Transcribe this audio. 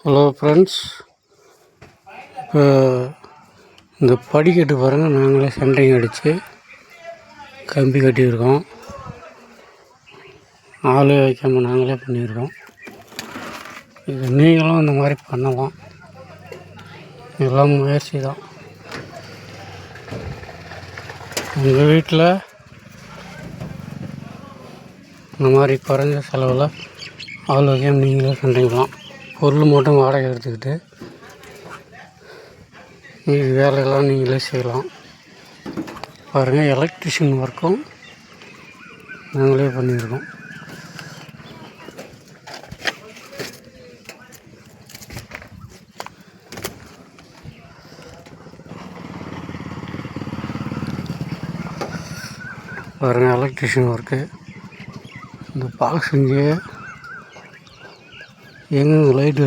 Hello friends, இப்போ இந்த படிக்கட்டு பாருங்கள், நாங்களே சென்ட்ரிங் அடித்து கம்பி கட்டியிருக்கோம். ஆளே வைக்காமல் நாங்களே பண்ணியிருக்கோம். இது நீங்களும் இந்த மாதிரி பண்ணலாம். இதெல்லாம் முயற்சி தான். உங்கள் வீட்டில் இந்த மாதிரி குறைஞ்ச செலவில் ஆள் வைக்காமல் நீங்களே சென்ட்ரிங்கலாம். பொருள் மட்டும் வாடகை எடுத்துக்கிட்டு மீதி வேலையெல்லாம் நீங்களே செய்யலாம். பாருங்கள், எலக்ட்ரிஷியன் ஒர்க்கும் நாங்களே பண்ணியிருக்கோம். பாருங்கள், எலக்ட்ரிஷியன் ஒர்க்கு. இந்த பாக்ஸ் இங்கே எங்கே லைட்